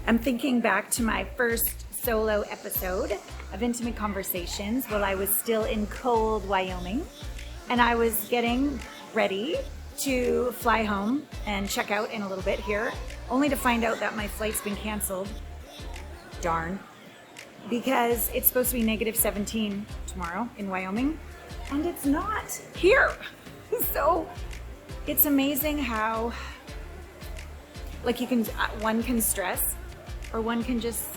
I'm thinking back to my first solo episode of Intimate Conversations while I was still in cold Wyoming, and I was getting ready to fly home and check out in a little bit here, only to find out that my flight's been canceled. Darn. Because it's supposed to be -17 tomorrow in Wyoming, and it's not here. So it's amazing how, like, one can stress, or one can just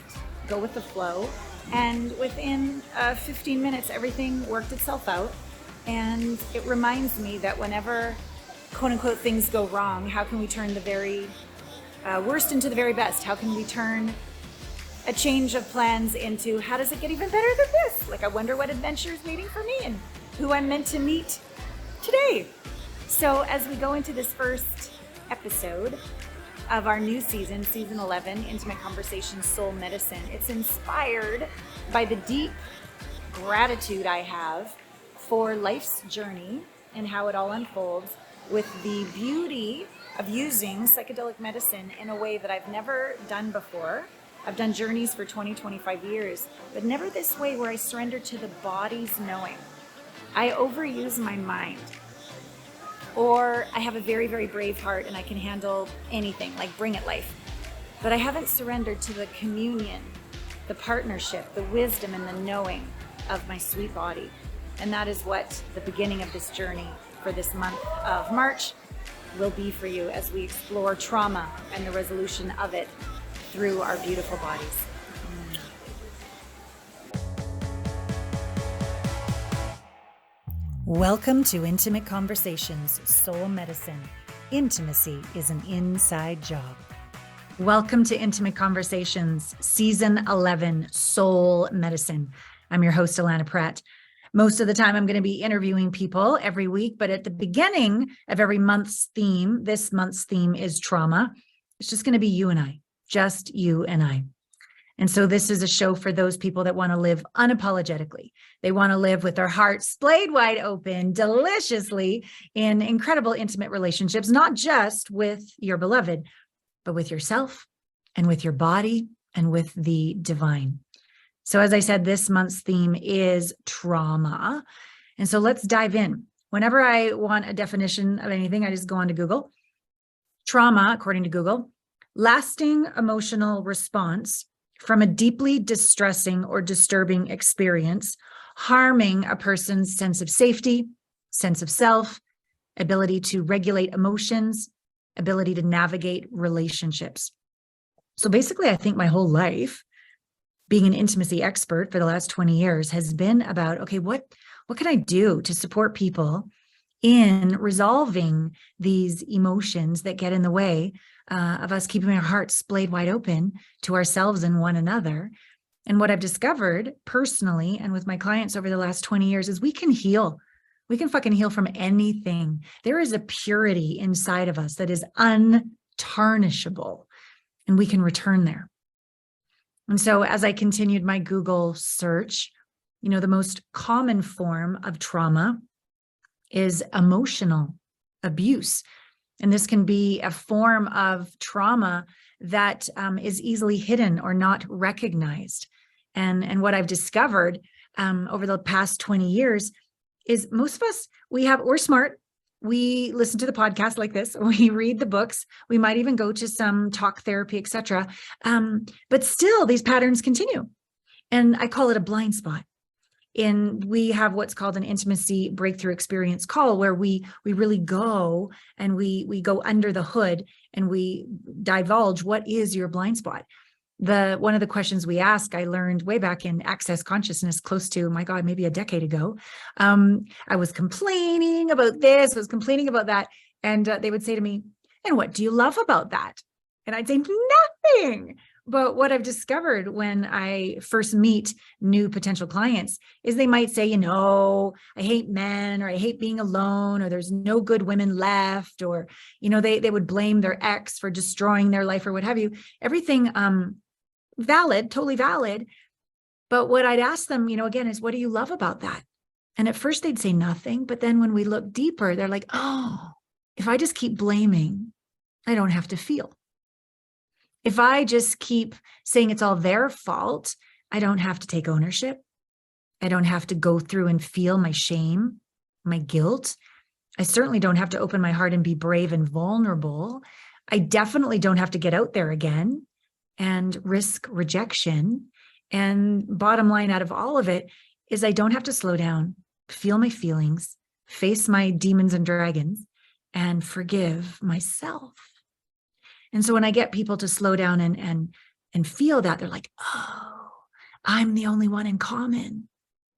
go with the flow. And within 15 minutes, everything worked itself out. And it reminds me that whenever, quote unquote, things go wrong, how can we turn the very worst into the very best? How can we turn a change of plans into, how does it get even better than this? Like, I wonder what adventure is waiting for me and who I'm meant to meet today. So as we go into this first episode of our new season, season 11, Intimate Conversations, Soul Medicine, it's inspired by the deep gratitude I have for life's journey and how it all unfolds, with the beauty of using psychedelic medicine in a way that I've never done before. I've done journeys for 20, 25 years, but never this way, where I surrender to the body's knowing. I overuse my mind, or I have a very, very brave heart and I can handle anything, like bring it life. But I haven't surrendered to the communion, the partnership, the wisdom, and the knowing of my sweet body. And that is what the beginning of this journey for this month of March will be for you, as we explore trauma and the resolution of it through our beautiful bodies. Welcome to Intimate Conversations, Soul Medicine. Intimacy is an inside job. Welcome to Intimate Conversations, Season 11, Soul Medicine. I'm your host, Alana Pratt. Most of the time, I'm going to be interviewing people every week, but at the beginning of every month's theme, this month's theme is trauma. It's just going to be you and I. Just you and I. And so this is a show for those people that want to live unapologetically. They want to live with their hearts splayed wide open, deliciously, in incredible intimate relationships, not just with your beloved, but with yourself and with your body and with the divine. So as I said, this month's theme is trauma. And so let's dive in. Whenever I want a definition of anything, I just go onto Google. Trauma, according to Google, lasting emotional response from a deeply distressing or disturbing experience, harming a person's sense of safety, sense of self, ability to regulate emotions, ability to navigate relationships. So basically, I think my whole life, being an intimacy expert for the last 20 years, has been about, okay, what can I do to support people in resolving these emotions that get in the way of us keeping our hearts splayed wide open to ourselves and one another. And what I've discovered personally and with my clients over the last 20 years is we can heal. We can fucking heal from anything. There is a purity inside of us that is untarnishable, and we can return there. And so as I continued my Google search, the most common form of trauma is emotional abuse. And this can be a form of trauma that is easily hidden or not recognized. And what I've discovered over the past 20 years is most of us, we're smart. We listen to the podcast like this. We read the books. We might even go to some talk therapy, etc. But still, these patterns continue. And I call it a blind spot. And we have what's called an intimacy breakthrough experience call, where we really go and we go under the hood and we divulge what is your blind spot. One of the questions we ask, I learned way back in Access Consciousness, close to, my God, maybe a decade ago. I was complaining about this, was complaining about that. And they would say to me, and what do you love about that? And I'd say, nothing. But what I've discovered when I first meet new potential clients is they might say, I hate men, or I hate being alone, or there's no good women left, or, they would blame their ex for destroying their life or what have you. Everything valid, totally valid. But what I'd ask them, again, is what do you love about that? And at first they'd say nothing. But then when we look deeper, they're like, oh, if I just keep blaming, I don't have to feel. If I just keep saying it's all their fault, I don't have to take ownership. I don't have to go through and feel my shame, my guilt. I certainly don't have to open my heart and be brave and vulnerable. I definitely don't have to get out there again and risk rejection. And bottom line out of all of it is I don't have to slow down, feel my feelings, face my demons and dragons, and forgive myself. And so when I get people to slow down and feel that, they're like, oh, I'm the only one in common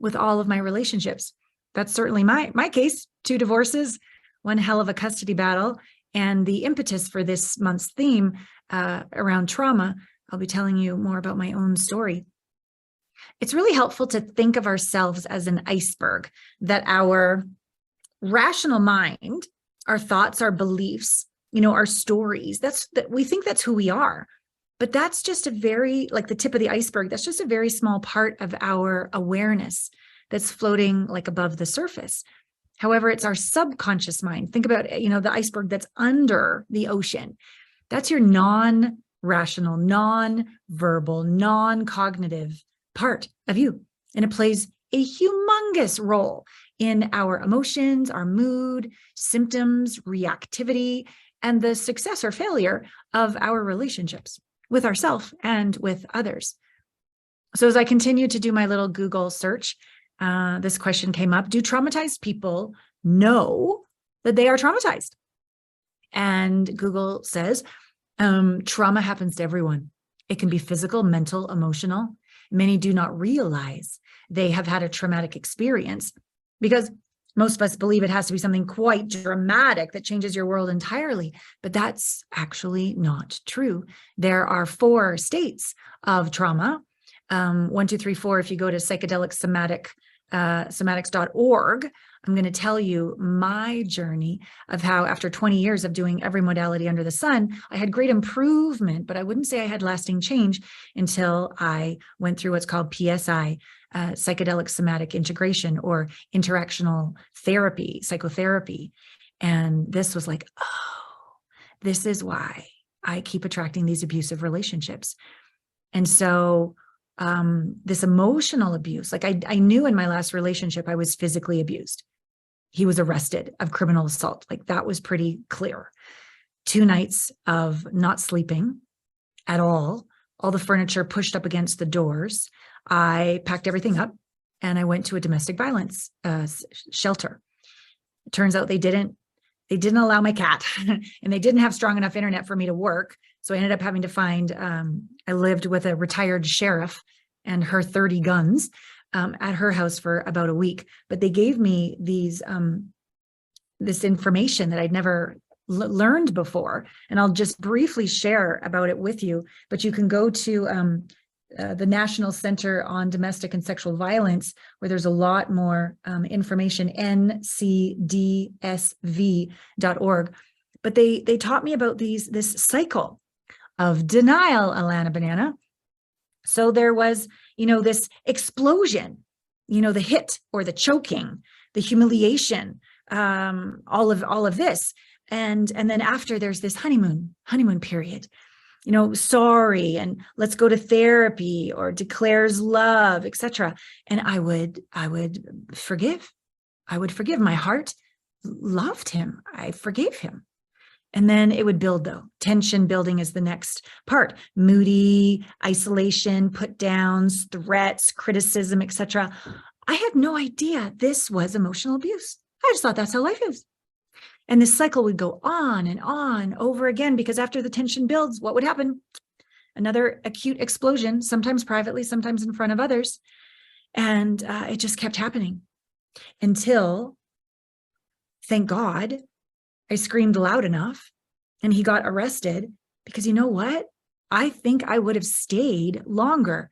with all of my relationships. That's certainly my case. 2 divorces, one hell of a custody battle. And the impetus for this month's theme around trauma, I'll be telling you more about my own story. It's really helpful to think of ourselves as an iceberg, that our rational mind, our thoughts, our beliefs, our stories, that we think that's who we are. But that's just a very, like the tip of the iceberg, that's just a very small part of our awareness that's floating like above the surface. However, it's our subconscious mind. Think about, the iceberg that's under the ocean. That's your non-rational, non-verbal, non-cognitive part of you. And it plays a humongous role in our emotions, our mood, symptoms, reactivity, and the success or failure of our relationships with ourselves and with others. So as I continue to do my little Google search, this question came up: do traumatized people know that they are traumatized? And Google says, trauma happens to everyone. It can be physical, mental, emotional. Many do not realize they have had a traumatic experience, because most of us believe it has to be something quite dramatic that changes your world entirely, but that's actually not true. There are 4 states of trauma. 1, 2, 3, 4. If you go to psychedelic somatics.org, I'm going to tell you my journey of how, after 20 years of doing every modality under the sun, I had great improvement, but I wouldn't say I had lasting change until I went through what's called PSI, psychedelic somatic integration, or interactional therapy, psychotherapy. And this was like, oh, this is why I keep attracting these abusive relationships. And so this emotional abuse, like I knew in my last relationship, I was physically abused. He was arrested of criminal assault. Like that was pretty clear. 2 nights of not sleeping at all the furniture pushed up against the doors. I packed everything up and I went to a domestic violence shelter. It turns out they didn't allow my cat and they didn't have strong enough internet for me to work. So I ended up having to find, I lived with a retired sheriff and her 30 guns at her house for about a week. But they gave me this information that I'd never learned before. And I'll just briefly share about it with you. But you can go to the National Center on Domestic and Sexual Violence, where there's a lot more information, ncdsv.org. But they taught me about this cycle of denial, Alana Banana. So there was, this explosion, the hit or the choking, the humiliation, all of this. And then after, there's this honeymoon period, sorry, and let's go to therapy, or declares love, etc. And I would forgive. My heart loved him. I forgave him. And then it would build, though. Tension building is the next part. Moody, isolation, put downs, threats, criticism, etc. I had no idea this was emotional abuse. I just thought that's how life is. And this cycle would go on and on over again, because after the tension builds, what would happen? Another acute explosion, sometimes privately, sometimes in front of others. And it just kept happening until, thank God, I screamed loud enough and he got arrested, because you know what? I think I would have stayed longer.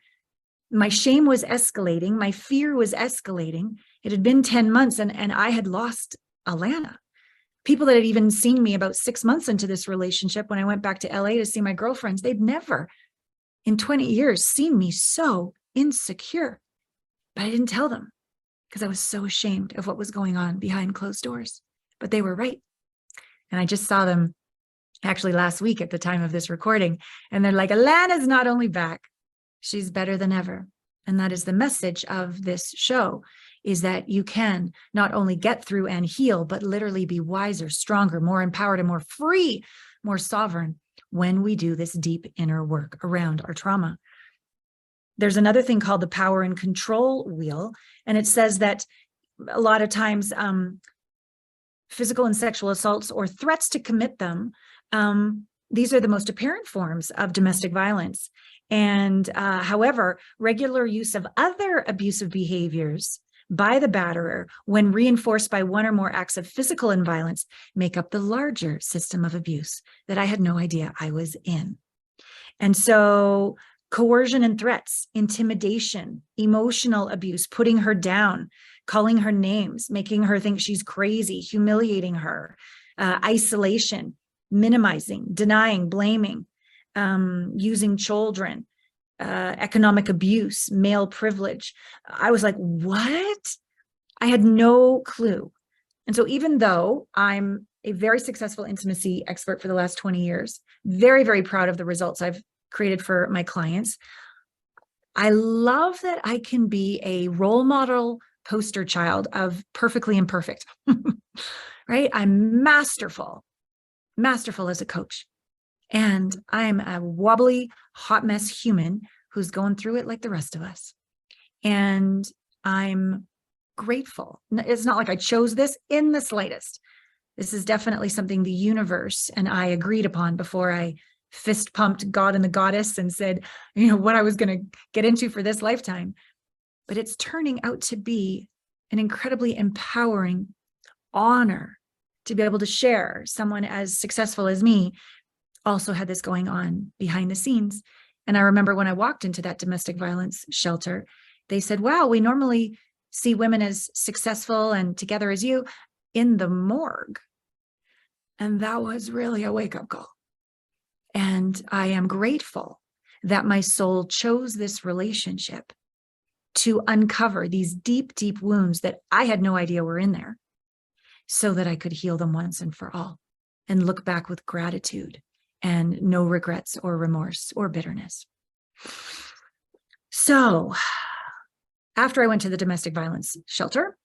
My shame was escalating. My fear was escalating. It had been 10 months and I had lost Alana. People that had even seen me about 6 months into this relationship, when I went back to LA to see my girlfriends, they'd never in 20 years seen me so insecure. But I didn't tell them because I was so ashamed of what was going on behind closed doors. But they were right. And I just saw them actually last week at the time of this recording. And they're like, Alana's not only back, she's better than ever. And that is the message of this show, is that you can not only get through and heal, but literally be wiser, stronger, more empowered, and more free, more sovereign when we do this deep inner work around our trauma. There's another thing called the power and control wheel. And it says that a lot of times physical and sexual assaults or threats to commit them, these are the most apparent forms of domestic violence. And however, regular use of other abusive behaviors by the batterer, when reinforced by one or more acts of physical violence, make up the larger system of abuse that I had no idea I was in. And so coercion and threats, intimidation, emotional abuse, putting her down, calling her names, making her think she's crazy, humiliating her, isolation, minimizing, denying, blaming, using children, economic abuse, male privilege. I was like, what? I had no clue. And so even though I'm a very successful intimacy expert for the last 20 years, very, very proud of the results I've created for my clients, I love that I can be a role model poster child of perfectly imperfect, right? I'm masterful as a coach. And I'm a wobbly, hot mess human who's going through it like the rest of us. And I'm grateful. It's not like I chose this in the slightest. This is definitely something the universe and I agreed upon before I fist pumped God and the goddess and said, what I was going to get into for this lifetime. But it's turning out to be an incredibly empowering honor to be able to share. Someone as successful as me also had this going on behind the scenes. And I remember when I walked into that domestic violence shelter, they said, wow, we normally see women as successful and together as you in the morgue. And that was really a wake-up call. And I am grateful that my soul chose this relationship to uncover these deep, deep wounds that I had no idea were in there, so that I could heal them once and for all and look back with gratitude and no regrets or remorse or bitterness. So after I went to the domestic violence shelter,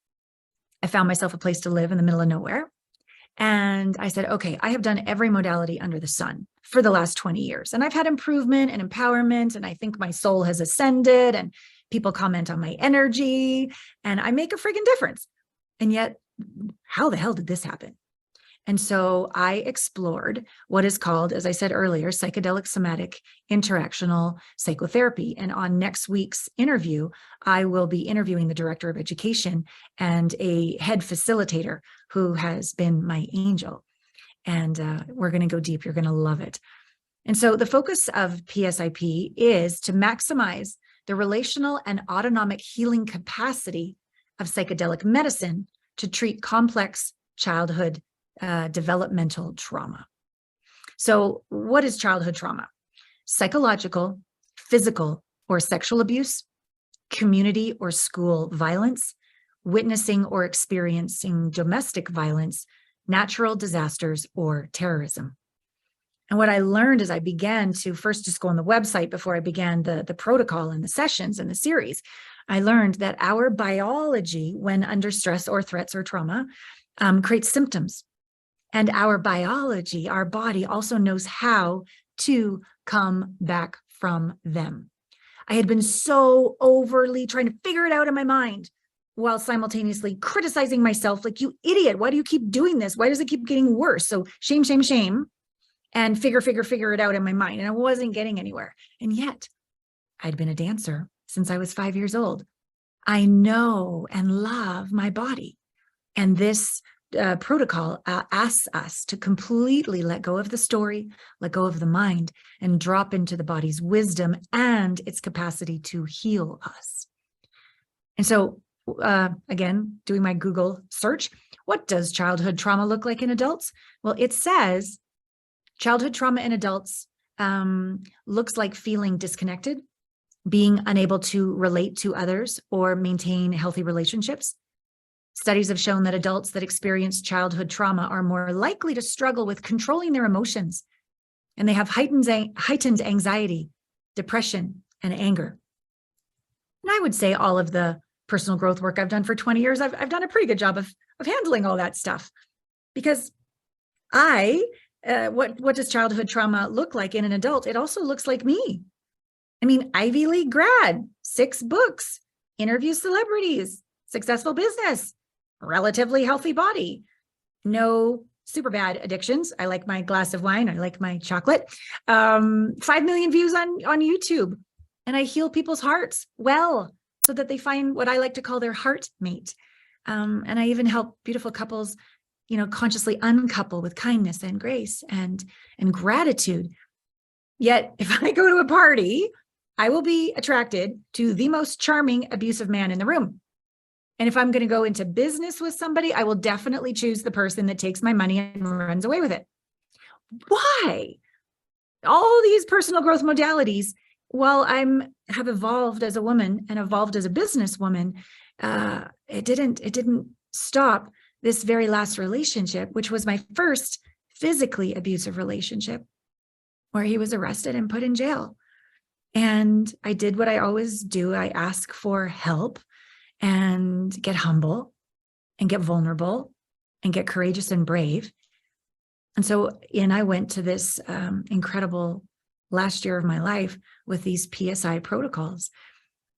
I found myself a place to live in the middle of nowhere. And I said, okay, I have done every modality under the sun for the last 20 years. And I've had improvement and empowerment. And I think my soul has ascended and people comment on my energy and I make a friggin' difference. And yet, how the hell did this happen? And so I explored what is called, as I said earlier, psychedelic somatic interactional psychotherapy. And on next week's interview, I will be interviewing the director of education and a head facilitator who has been my angel. And we're going to go deep. You're going to love it. And so the focus of PSIP is to maximize the relational and autonomic healing capacity of psychedelic medicine to treat complex childhood developmental trauma. So what is childhood trauma? Psychological, physical, or sexual abuse, community or school violence, witnessing or experiencing domestic violence, natural disasters, or terrorism. And what I learned as I began to first just go on the website before I began the protocol and the sessions and the series, I learned that our biology, when under stress or threats or trauma, creates symptoms. And our biology, our body also knows how to come back from them. I had been so overly trying to figure it out in my mind while simultaneously criticizing myself, like, you idiot, why do you keep doing this? Why does it keep getting worse? So shame, shame, shame, and figure it out in my mind. And I wasn't getting anywhere. And yet I'd been a dancer since I was 5 years old. I know and love my body. And this protocol asks us to completely let go of the story, let go of the mind, and drop into the body's wisdom and its capacity to heal us. And so, again, doing my Google search, what does childhood trauma look like in adults? Well, it says childhood trauma in adults looks like feeling disconnected, being unable to relate to others or maintain healthy relationships, Studies have shown that adults that experience childhood trauma are more likely to struggle with controlling their emotions, and they have heightened anxiety, depression, and anger. And I would say all of the personal growth work I've done for 20 years, I've done a pretty good job of handling all that stuff. Because what does childhood trauma look like in an adult? It also looks like me. I mean, Ivy League grad, 6 books, interview celebrities, successful business, relatively healthy body, no super bad addictions. I like my glass of wine. I like my chocolate. 5 million views on YouTube. And I heal people's hearts well so that they find what I like to call their heart mate. And I even help beautiful couples, consciously uncouple with kindness and grace and gratitude. Yet if I go to a party, I will be attracted to the most charming, abusive man in the room. And if I'm going to go into business with somebody, I will definitely choose the person that takes my money and runs away with it. Why? All these personal growth modalities, while have evolved as a woman and evolved as a businesswoman, it didn't stop this very last relationship, which was my first physically abusive relationship, where he was arrested and put in jail. And I did what I always do. I ask for help and get humble and get vulnerable and get courageous and brave. And so I went to this incredible last year of my life with these PSI protocols.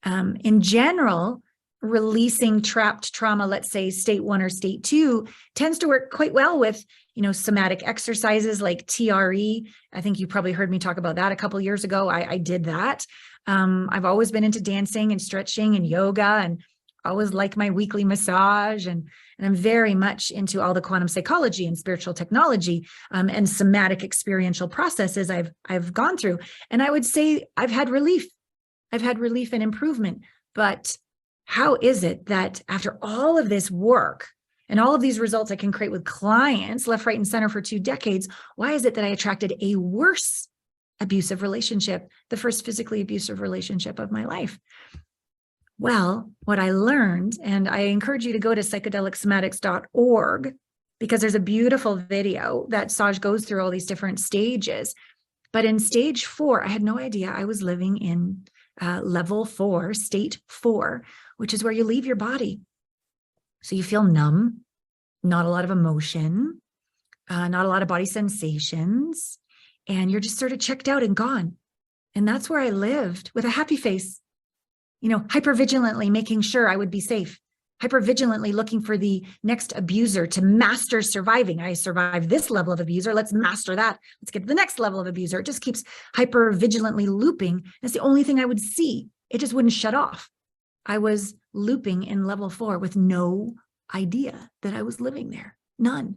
In general, releasing trapped trauma, let's say state 1 or state 2, tends to work quite well with, somatic exercises like TRE. I think you probably heard me talk about that a couple of years ago. I did that. I've always been into dancing and stretching and yoga, and always like my weekly massage. And I'm very much into all the quantum psychology and spiritual technology and somatic experiential processes I've gone through. And I would say I've had relief. I've had relief and improvement. But how is it that after all of this work and all of these results I can create with clients left, right, and center for 2 decades, why is it that I attracted a worse abusive relationship, the first physically abusive relationship of my life? Well, what I learned, and I encourage you to go to psychedelicsomatics.org, because there's a beautiful video that Saj goes through all these different stages. But in stage 4, I had no idea I was living in level 4, state 4, which is where you leave your body. So you feel numb, not a lot of emotion, not a lot of body sensations, and you're just sort of checked out and gone. And that's where I lived with a happy face, hypervigilantly making sure I would be safe, hypervigilantly looking for the next abuser to master surviving. I survived this level of abuser. Let's master that. Let's get to the next level of abuser. It just keeps hypervigilantly looping. That's the only thing I would see. It just wouldn't shut off. I was looping in level 4 with no idea that I was living there. None.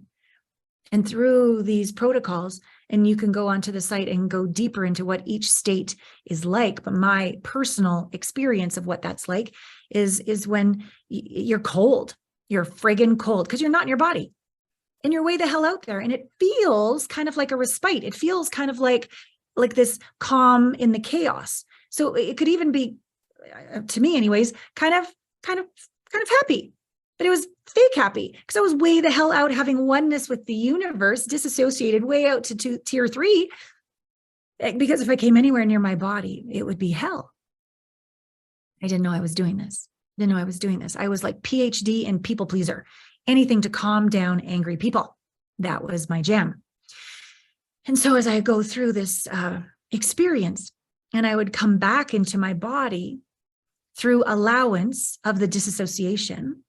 And through these protocols, and you can go onto the site and go deeper into what each state is like. But my personal experience of what that's like is when you're cold, you're friggin' cold because you're not in your body and you're way the hell out there. And it feels kind of like a respite. It feels kind of like this calm in the chaos. So it could even be, to me anyways, kind of happy. But it was fake happy because I was way the hell out having oneness with the universe, disassociated way out to tier 3. Because if I came anywhere near my body, it would be hell. I didn't know I was doing this. I was like PhD in people pleaser, anything to calm down angry people. That was my jam. And so as I go through this experience, and I would come back into my body through allowance of the disassociation,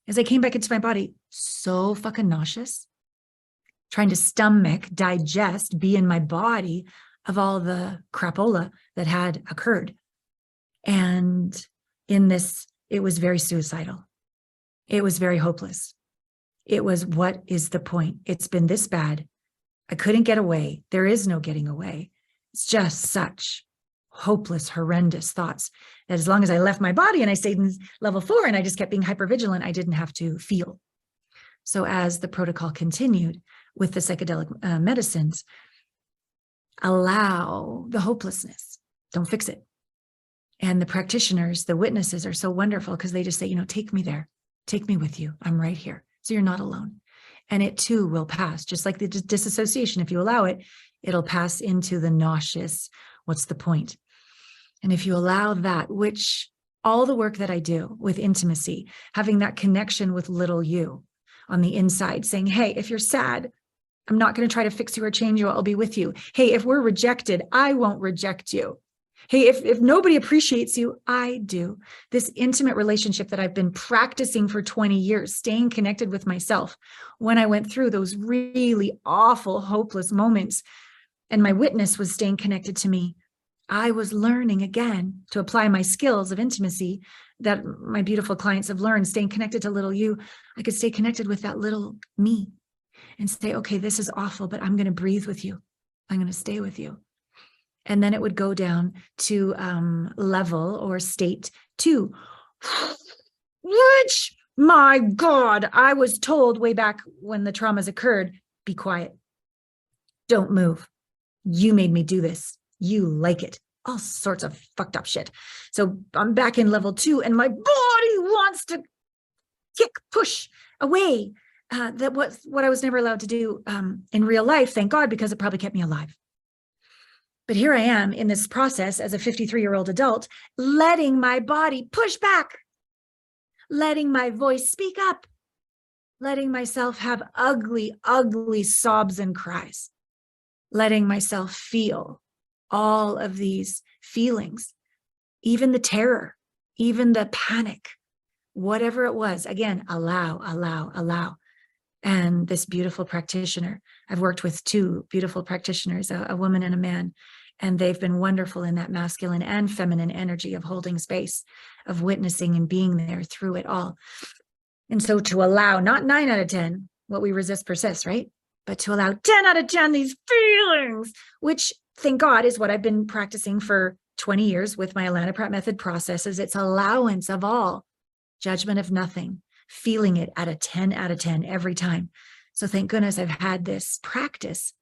as I came back into my body, so fucking nauseous, trying to stomach, digest, be in my body of all the crapola that had occurred. And in this, it was very suicidal. It was very hopeless. It was, what is the point? It's been this bad. I couldn't get away. There is no getting away. It's just such hopeless, horrendous thoughts that as long as I left my body and I stayed in level 4 and I just kept being hypervigilant, I didn't have to feel. So as the protocol continued with the psychedelic medicines, allow the hopelessness, don't fix it. And the practitioners, the witnesses are so wonderful because they just say, take me there. Take me with you. I'm right here. So you're not alone. And it too will pass, just like the disassociation. If you allow it, it'll pass into the nauseous. What's the point? And if you allow that, which all the work that I do with intimacy, having that connection with little you on the inside, saying, hey, if you're sad, I'm not going to try to fix you or change you. I'll be with you. Hey, if we're rejected, I won't reject you. Hey, if nobody appreciates you, I do. This intimate relationship that I've been practicing for 20 years, staying connected with myself. When I went through those really awful, hopeless moments, and my witness was staying connected to me, I was learning again to apply my skills of intimacy that my beautiful clients have learned, staying connected to little you. I could stay connected with that little me and say, okay, this is awful, but I'm going to breathe with you. I'm going to stay with you. And then it would go down to level or state 2, which, my God, I was told way back when the traumas occurred, be quiet. Don't move. You made me do this. You like it. All sorts of fucked up shit. So I'm back in level 2 and my body wants to kick, push away. That was what I was never allowed to do in real life, thank God, because it probably kept me alive. But here I am in this process as a 53-year-old adult, letting my body push back, letting my voice speak up, letting myself have ugly, ugly sobs and cries, letting myself feel all of these feelings, even the terror, even the panic, whatever it was. Again, allow, allow, allow. And this beautiful practitioner, I've worked with 2 beautiful practitioners, a woman and a man, and they've been wonderful in that masculine and feminine energy of holding space, of witnessing and being there through it all. And so to allow, not 9 out of 10, what we resist persists, right? But to allow 10 out of 10, these feelings, which thank God is what I've been practicing for 20 years with my Alana Pratt method processes. It's allowance of all, judgment of nothing, feeling it at a 10 out of 10 every time. So thank goodness I've had this practice,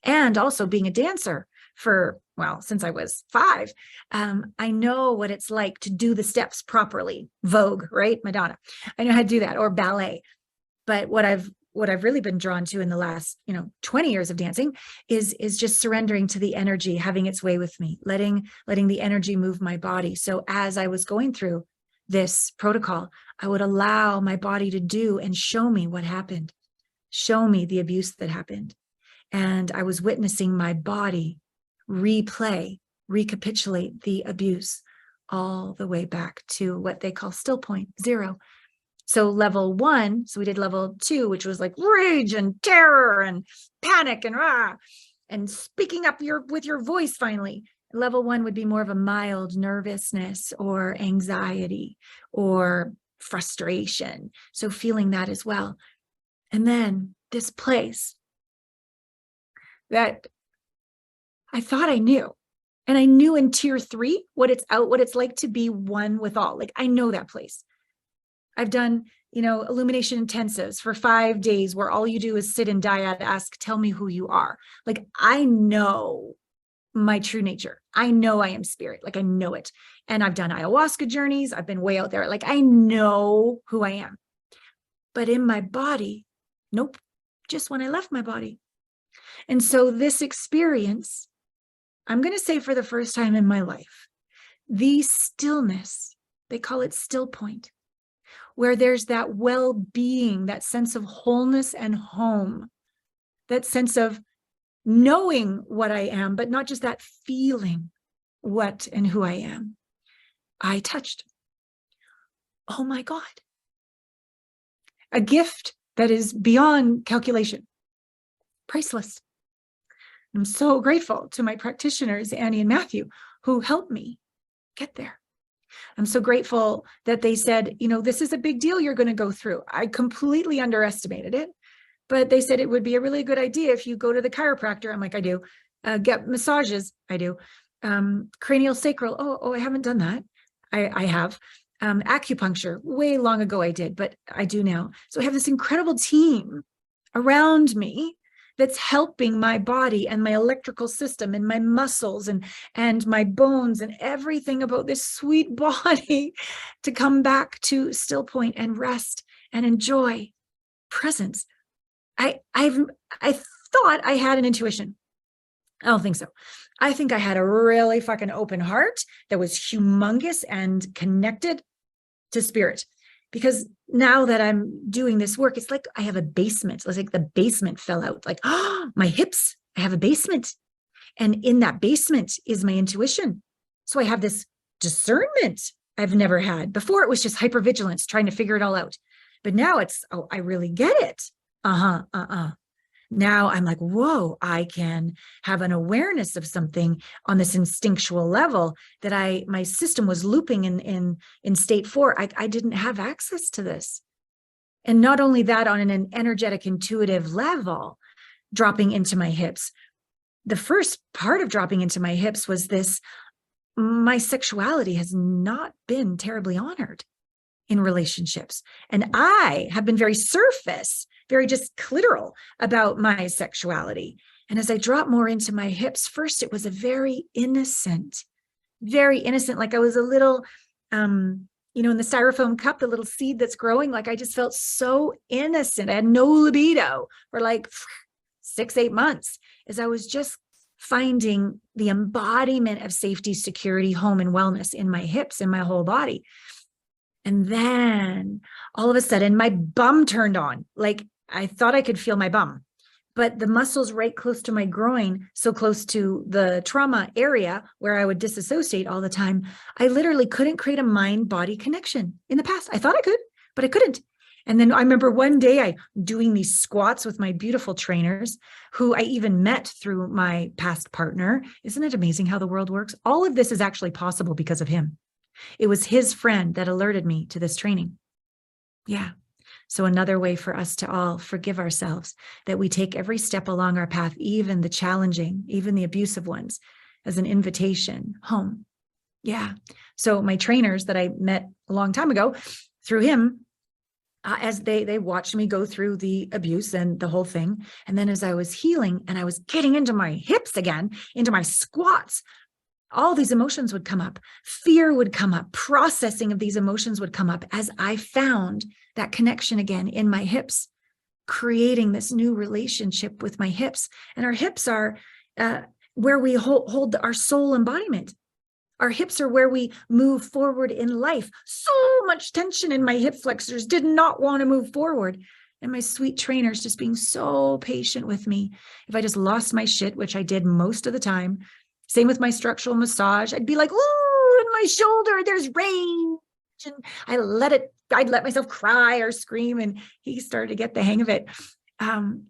and also being a dancer for, well, since I was 5, I know what it's like to do the steps properly. Vogue, right? Madonna. I know how to do that, or ballet. But what I've really been drawn to in the last, 20 years of dancing is just surrendering to the energy, having its way with me, letting the energy move my body. So as I was going through this protocol, I would allow my body to do and show me what happened, show me the abuse that happened. And I was witnessing my body recapitulate the abuse all the way back to what they call still point 0. So level 1, so we did level 2, which was like rage and terror and panic and speaking up with your voice finally. Level 1 would be more of a mild nervousness or anxiety or frustration. So feeling that as well. And then this place that I thought I knew. And I knew in tier 3 what it's like to be one with all. Like, I know that place. I've done, illumination intensives for 5 days where all you do is sit in dyad, ask, tell me who you are. Like, I know my true nature. I know I am spirit. Like, I know it. And I've done ayahuasca journeys. I've been way out there. Like, I know who I am. But in my body, nope, just when I left my body. And so this experience, I'm going to say for the first time in my life, the stillness, they call it still point, where there's that well-being, that sense of wholeness and home, that sense of knowing what I am, but not just that, feeling what and who I am. I touched. Oh my God. A gift that is beyond calculation. Priceless. I'm so grateful to my practitioners, Annie and Matthew, who helped me get there. I'm so grateful that they said, this is a big deal you're going to go through. I completely underestimated it, but they said it would be a really good idea if you go to the chiropractor. I'm like, I do. Get massages. I do. Cranial sacral. Oh, I haven't done that. I have. Acupuncture. Way long ago I did, but I do now. So I have this incredible team around me that's helping my body and my electrical system and my muscles and my bones and everything about this sweet body to come back to still point and rest and enjoy presence. I thought I had an intuition. I don't think so. I think I had a really fucking open heart that was humongous and connected to spirit. Because now that I'm doing this work, it's like I have a basement. It's like the basement fell out. Like, oh, my hips, I have a basement. And in that basement is my intuition. So I have this discernment I've never had. Before it was just hypervigilance, trying to figure it all out. But now it's, oh, I really get it. Now I'm like, whoa, I can have an awareness of something on this instinctual level that my system was looping in state 4. I didn't have access to this. And not only that, on an energetic, intuitive level, dropping into my hips. The first part of dropping into my hips was this: my sexuality has not been terribly honored in relationships. And I have been very surface, very just clitoral about my sexuality. And as I drop more into my hips, first, it was a very innocent, like I was a little, in the styrofoam cup, the little seed that's growing, like I just felt so innocent. I had no libido for like 6-8 months as I was just finding the embodiment of safety, security, home, and wellness in my hips, in my whole body. And then all of a sudden my bum turned on. Like I thought I could feel my bum, but the muscles right close to my groin, so close to the trauma area where I would disassociate all the time, I literally couldn't create a mind-body connection in the past. I thought I could, but I couldn't. And then I remember one day I doing these squats with my beautiful trainers, who I even met through my past partner. Isn't it amazing how the world works? All of this is actually possible because of him. It was his friend that alerted me to this training. Yeah. So another way for us to all forgive ourselves, that we take every step along our path, even the challenging, even the abusive ones, as an invitation home. Yeah. So my trainers that I met a long time ago, through him, as they watched me go through the abuse and the whole thing. And then as I was healing and I was getting into my hips again, into my squats, all these emotions would come up. Fear would come up. Processing of these emotions would come up as I found that connection again in my hips, creating this new relationship with my hips. And our hips are where we hold our soul embodiment. Our hips are where we move forward in life. So much tension in my hip flexors, did not want to move forward. And my sweet trainers just being so patient with me. If I just lost my shit, which I did most of the time, same with my structural massage, I'd be like, ooh, in my shoulder, there's range. And I'd let myself cry or scream. And he started to get the hang of it.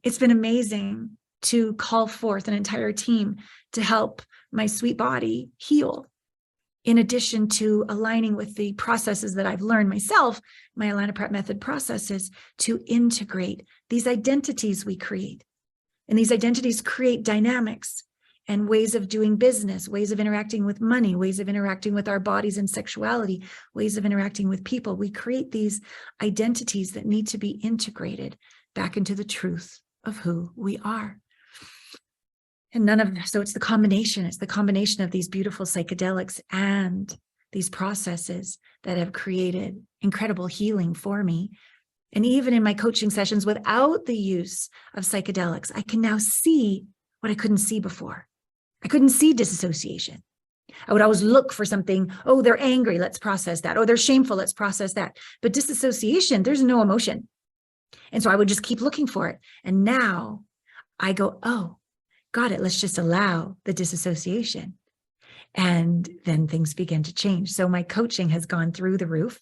It's been amazing to call forth an entire team to help my sweet body heal. In addition to aligning with the processes that I've learned myself, my Alana Prep method processes, to integrate these identities we create. And these identities create dynamics and ways of doing business, ways of interacting with money, ways of interacting with our bodies and sexuality, ways of interacting with people. We create these identities that need to be integrated back into the truth of who we are. And so it's the combination of these beautiful psychedelics and these processes that have created incredible healing for me. And even in my coaching sessions, without the use of psychedelics, I can now see what I couldn't see before. I couldn't see disassociation. I would always look for something. Oh, they're angry. Let's process that. Oh, they're shameful. Let's process that. But disassociation, there's no emotion. And so I would just keep looking for it. And now I go, oh, got it. Let's just allow the disassociation. And then things begin to change. So my coaching has gone through the roof.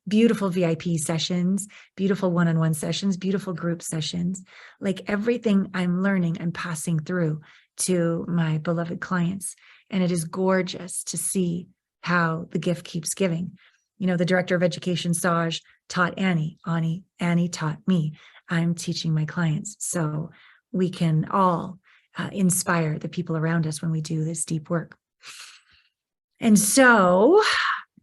Beautiful VIP sessions, beautiful one-on-one sessions, beautiful group sessions. Like everything I'm learning, I'm passing through to my beloved clients. And it is gorgeous to see how the gift keeps giving. The director of education, Saj, taught Annie. Annie taught me. I'm teaching my clients. So we can all inspire the people around us when we do this deep work. And so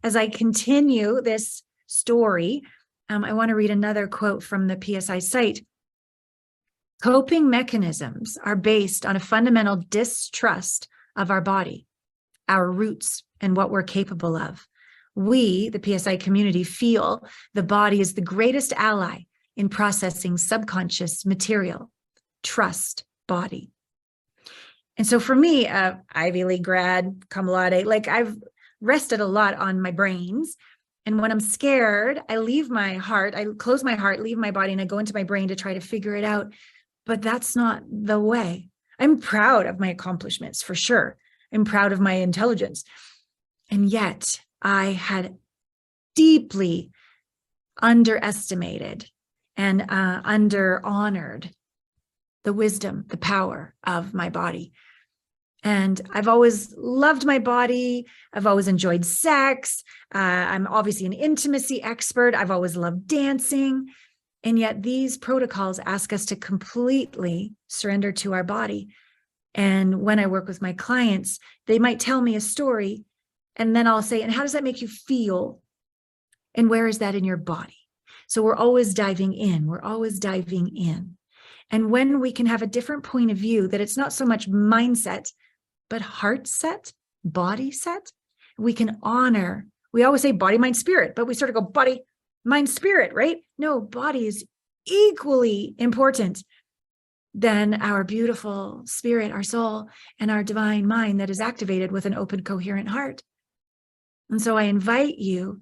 as I continue this story, I want to read another quote from the PSI site. Coping mechanisms are based on a fundamental distrust of our body, our roots, and what we're capable of. We, the PSI community, feel the body is the greatest ally in processing subconscious material. Trust body. And so for me, Ivy League grad, cum laude, like I've rested a lot on my brains. And when I'm scared, I leave my heart, I close my heart, leave my body, and I go into my brain to try to figure it out. But that's not the way. I'm proud of my accomplishments, for sure. I'm proud of my intelligence. And yet I had deeply underestimated and under-honored the wisdom, the power of my body. And I've always loved my body. I've always enjoyed sex. I'm obviously an intimacy expert. I've always loved dancing. And yet these protocols ask us to completely surrender to our body. And when I work with my clients, they might tell me a story, and then I'll say, and how does that make you feel? And where is that in your body? So we're always diving in. We're always diving in. And when we can have a different point of view, that it's not so much mindset, but heart set, body set, we can honor. We always say body, mind, spirit, but we sort of go body, mind, spirit, right? No, body is equally important than our beautiful spirit, our soul, and our divine mind that is activated with an open, coherent heart. And so I invite you,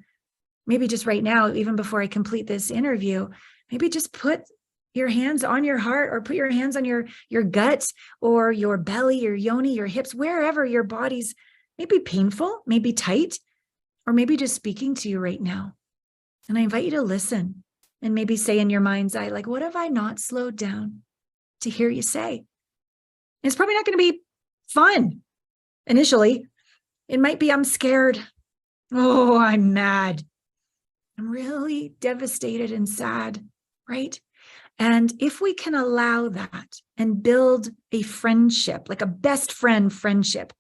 maybe just right now, even before I complete this interview, maybe just put your hands on your heart, or put your hands on your gut or your belly, your yoni, your hips, wherever your body's maybe painful, maybe tight, or maybe just speaking to you right now. And I invite you to listen and maybe say in your mind's eye, like, what have I not slowed down to hear you say? And it's probably not going to be fun initially. It might be, I'm scared. Oh, I'm mad. I'm really devastated and sad, right? And if we can allow that and build a friendship, like a best friend friendship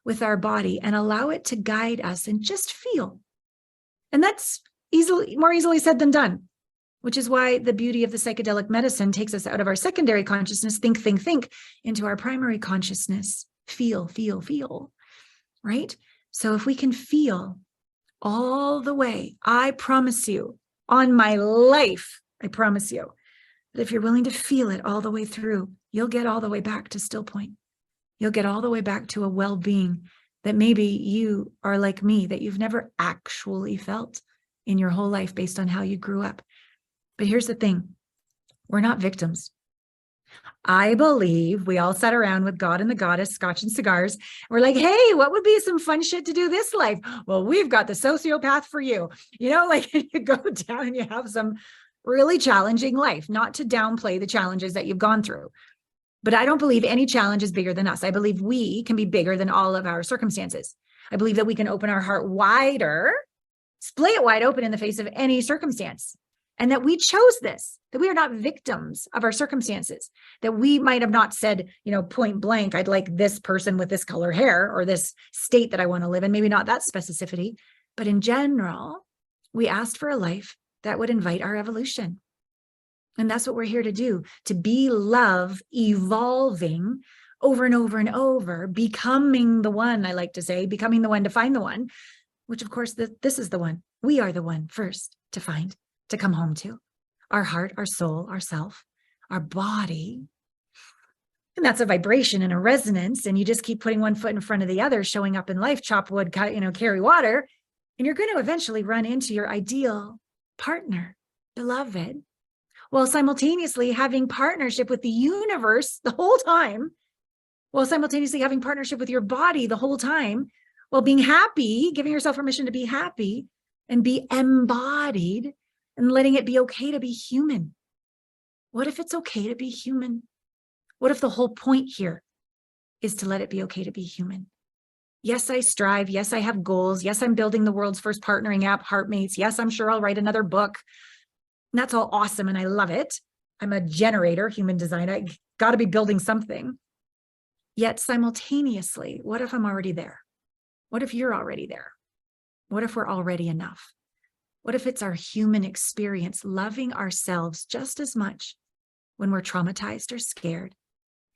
with our body, and allow it to guide us and just feel. And that's more easily said than done, which is why the beauty of the psychedelic medicine takes us out of our secondary consciousness, think, into our primary consciousness, feel, right? So if we can feel all the way, I promise you, on my life, I promise you, that if you're willing to feel it all the way through, you'll get all the way back to still point. You'll get all the way back to a well-being that maybe you are like me, that you've never actually felt in your whole life based on how you grew up. But here's the thing, we're not victims. I believe we all sat around with God and the goddess, scotch and cigars. We're like, hey, what would be some fun shit to do this life? Well, we've got the sociopath for you. You know, like you go down and you have some really challenging life, not to downplay the challenges that you've gone through. But I don't believe any challenge is bigger than us. I believe we can be bigger than all of our circumstances. I believe that we can open our heart wider, splay it wide open in the face of any circumstance. And that we chose this, that we are not victims of our circumstances, that we might have not said, you know, point blank, I'd like this person with this color hair or this state that I want to live in, maybe not that specificity. But in general, we asked for a life that would invite our evolution. And that's what we're here to do, to be love, evolving over and over and over, becoming the one, I like to say, becoming the one to find the one, which of course, this is the one. We are the one first to find, to come home to. Our heart, our soul, our self, our body. And that's a vibration and a resonance. And you just keep putting one foot in front of the other, showing up in life, chop wood, carry water. And you're going to eventually run into your ideal partner, beloved, while simultaneously having partnership with the universe the whole time, while simultaneously having partnership with your body the whole time, while being happy, giving yourself permission to be happy and be embodied and letting it be okay to be human. What if it's okay to be human? What if the whole point here is to let it be okay to be human? Yes, I strive. Yes, I have goals. Yes, I'm building the world's first partnering app, Heartmates. Yes, I'm sure I'll write another book. And that's all awesome. And I love it. I'm a generator, human design. I got to be building something. Yet simultaneously, what if I'm already there? What if you're already there? What if we're already enough? What if it's our human experience loving ourselves just as much when we're traumatized or scared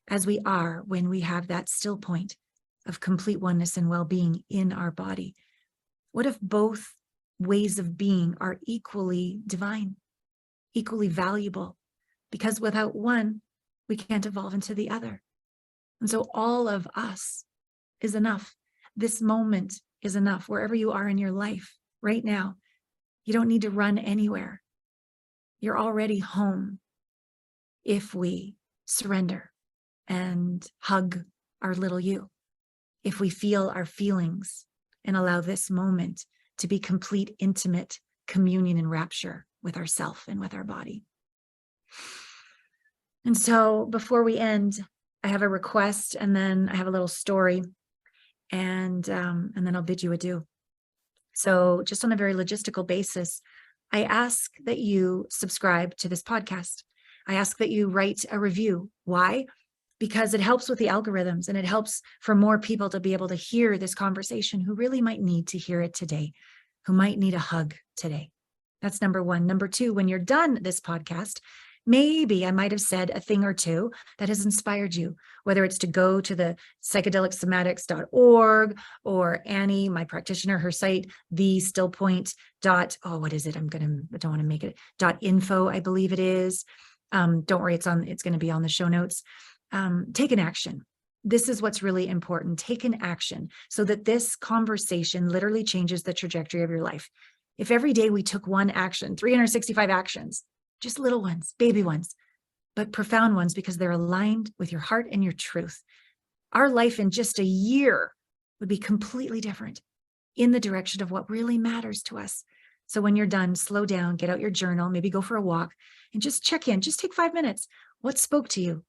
as we are when we have that still point of complete oneness and well-being in our body? What if both ways of being are equally divine, equally valuable, because without one, we can't evolve into the other. And so all of us is enough. This moment is enough. Wherever you are in your life right now, you don't need to run anywhere. You're already home if we surrender and hug our little you, if we feel our feelings and allow this moment to be complete, intimate communion and rapture with ourself and with our body. And so before we end, I have a request, and then I have a little story, and then I'll bid you adieu. So just on a very logistical basis, I ask that you subscribe to this podcast. I ask that you write a review. Why? Because it helps with the algorithms, and it helps for more people to be able to hear this conversation who really might need to hear it today, who might need a hug today. That's number one. Number two, when you're done this podcast, maybe I might have said a thing or two that has inspired you, whether it's to go to the psychedelicsomatics.org or Annie, my practitioner, her site, the stillpoint dot, what is it? I don't want to make it .info, I believe it is. Don't worry, it's going to be on the show notes. Take an action. This is what's really important. Take an action so that this conversation literally changes the trajectory of your life. If every day we took one action, 365 actions, just little ones, baby ones, but profound ones because they're aligned with your heart and your truth, our life in just a year would be completely different in the direction of what really matters to us. So when you're done, slow down, get out your journal, maybe go for a walk and just check in. Just take 5 minutes. What spoke to you?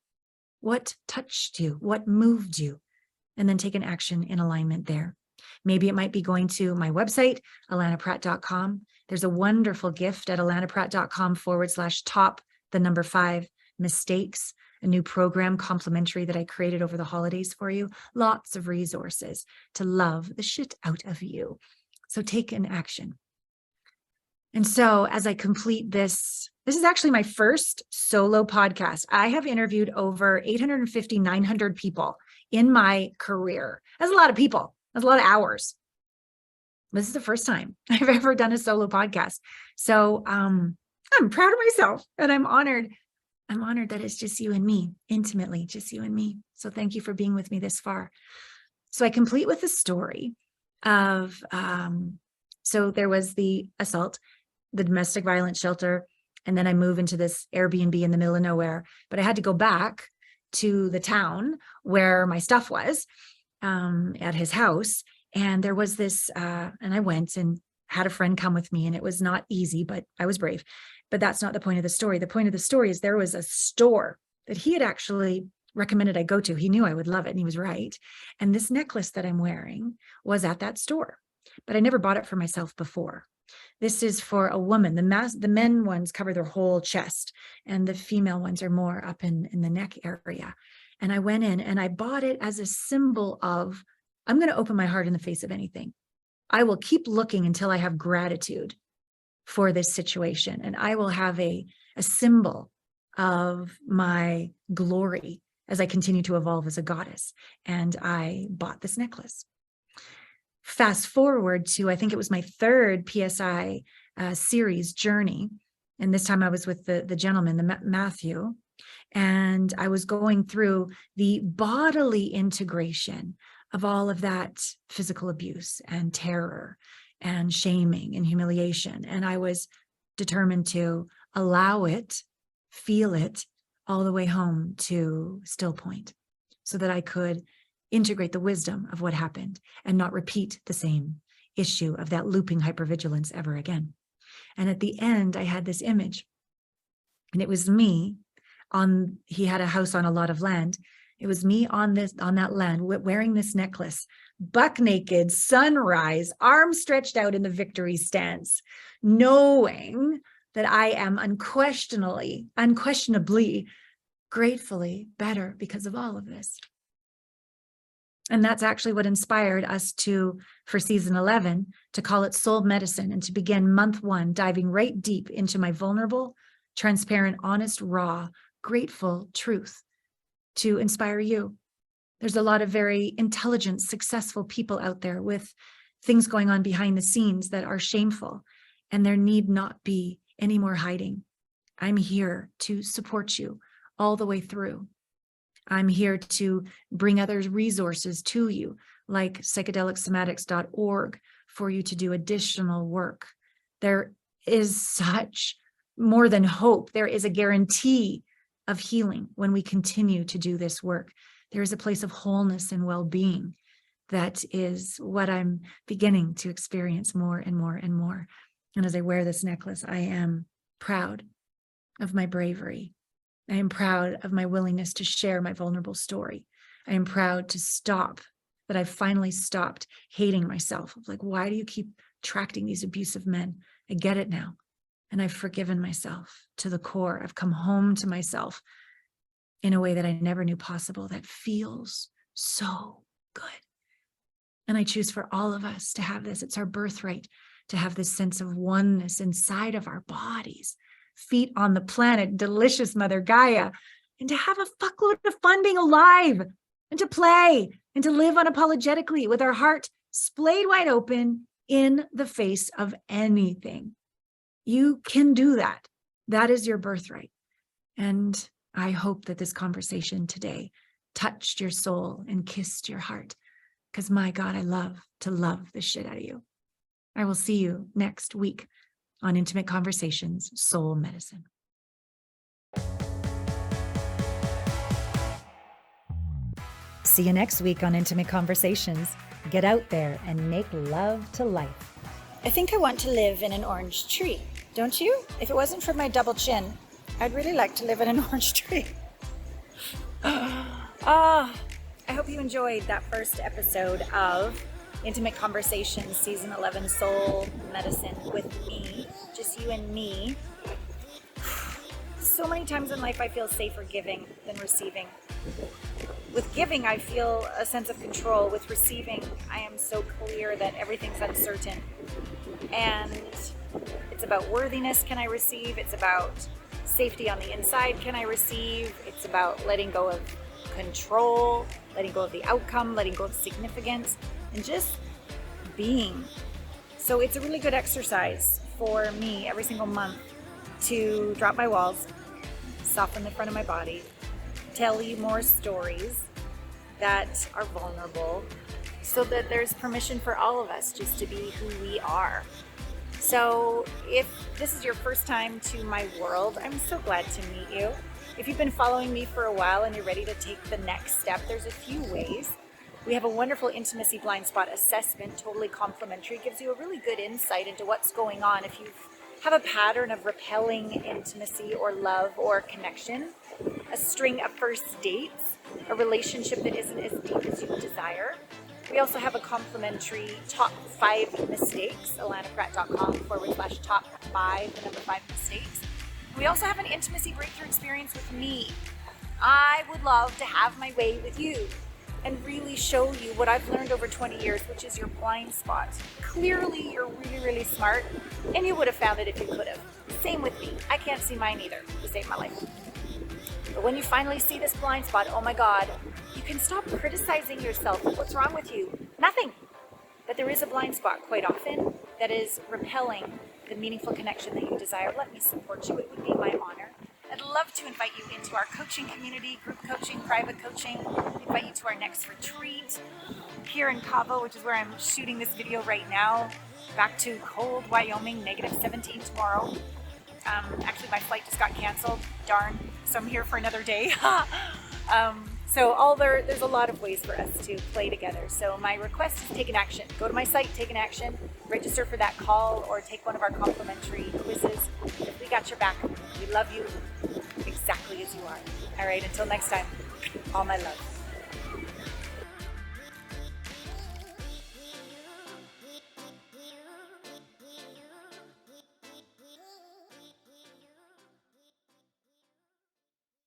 What touched you? What moved you? And then take an action in alignment there. Maybe it might be going to my website, alanapratt.com. There's a wonderful gift at alanapratt.com/top5 mistakes, a new program complimentary that I created over the holidays for you. Lots of resources to love the shit out of you. So take an action. And so as I complete this is actually my first solo podcast. I have interviewed over 850, 900 people in my career. That's a lot of people. That's a lot of hours. This is the first time I've ever done a solo podcast. So I'm proud of myself, and I'm honored. I'm honored that it's just you and me, intimately, just you and me. So thank you for being with me this far. So I complete with the story of, so there was the assault, the domestic violence shelter, and then I move into this Airbnb in the middle of nowhere. But I had to go back to the town where my stuff was, at his house. And there was this, and I went and had a friend come with me, and it was not easy, but I was brave. But that's not the point of the story. The point of the story is there was a store that he had actually recommended I go to. He knew I would love it, and he was right. And this necklace that I'm wearing was at that store, but I never bought it for myself before. This is for a woman. The men ones cover their whole chest, and the female ones are more up in the neck area. And I went in and I bought it as a symbol of, I'm going to open my heart in the face of anything. I will keep looking until I have gratitude for this situation. And I will have a symbol of my glory as I continue to evolve as a goddess. And I bought this necklace. Fast forward to, I think it was my third PSI series journey. And this time I was with the gentleman, Matthew. And I was going through the bodily integration of all of that physical abuse and terror and shaming and humiliation. And I was determined to allow it, feel it all the way home to Still Point so that I could integrate the wisdom of what happened and not repeat the same issue of that looping hypervigilance ever again. And at the end, I had this image, and it was me he had a house on a lot of land. It was me on that land wearing this necklace, buck naked, sunrise, arms stretched out in the victory stance, knowing that I am unquestionably, gratefully better because of all of this. And that's actually what inspired us for season 11, to call it Soul Medicine, and to begin month 1, diving right deep into my vulnerable, transparent, honest, raw, grateful truth to inspire you. There's a lot of very intelligent, successful people out there with things going on behind the scenes that are shameful, and there need not be any more hiding. I'm here to support you all the way through. I'm here to bring other resources to you, like psychedelicsomatics.org, for you to do additional work. There is such more than hope. There is a guarantee of healing when we continue to do this work. There is a place of wholeness and well-being that is what I'm beginning to experience more and more and more. And as I wear this necklace, I am proud of my bravery. I am proud of my willingness to share my vulnerable story. I am proud that I've finally stopped hating myself. Like, why do you keep attracting these abusive men? I get it now. And I've forgiven myself to the core. I've come home to myself in a way that I never knew possible. That feels so good. And I choose for all of us to have this. It's our birthright to have this sense of oneness inside of our bodies, feet on the planet, delicious Mother Gaia, and to have a fuckload of fun being alive and to play and to live unapologetically with our heart splayed wide open in the face of anything. You can do that. That is your birthright. And I hope that this conversation today touched your soul and kissed your heart, because my God, I love to love the shit out of you. I will see you next week on Intimate Conversations, Soul Medicine. See you next week on Intimate Conversations. Get out there and make love to life. I think I want to live in an orange tree. Don't you? If it wasn't for my double chin, I'd really like to live in an orange tree. I hope you enjoyed that first episode of Intimate Conversations, Season 11, Soul Medicine with me, just you and me. So many times in life I feel safer giving than receiving. With giving, I feel a sense of control. With receiving, I am so clear that everything's uncertain. And it's about worthiness, can I receive? It's about safety on the inside, can I receive? It's about letting go of control, letting go of the outcome, letting go of significance, and just being. So it's a really good exercise for me every single month to drop my walls, soften the front of my body, tell you more stories that are vulnerable, so that there's permission for all of us just to be who we are. So if this is your first time to my world, I'm so glad to meet you. If you've been following me for a while and you're ready to take the next step, there's a few ways. We have a wonderful intimacy blind spot assessment, totally complimentary. It gives you a really good insight into what's going on if you have a pattern of repelling intimacy or love or connection, a string of first dates, a relationship that isn't as deep as you desire. We also have a complimentary top 5 mistakes, alanapratt.com/top 5 mistakes. We also have an intimacy breakthrough experience with me. I would love to have my way with you and really show you what I've learned over 20 years, which is your blind spot. Clearly, you're really, really smart, and you would have found it if you could have. Same with me. I can't see mine either to save my life. But when you finally see this blind spot, oh my God, you can stop criticizing yourself. What's wrong with you? Nothing. But there is a blind spot quite often that is repelling the meaningful connection that you desire. Let me support you. It would be my honor. I'd love to invite you into our coaching community, group coaching, private coaching. Invite you to our next retreat here in Cabo, which is where I'm shooting this video right now. Back to cold Wyoming, -17 tomorrow. Actually, my flight just got canceled. Darn. So I'm here for another day. So there's a lot of ways for us to play together. So my request is take an action. Go to my site, take an action, register for that call, or take one of our complimentary quizzes. We got your back. We love you exactly as you are. All right, until next time, all my love.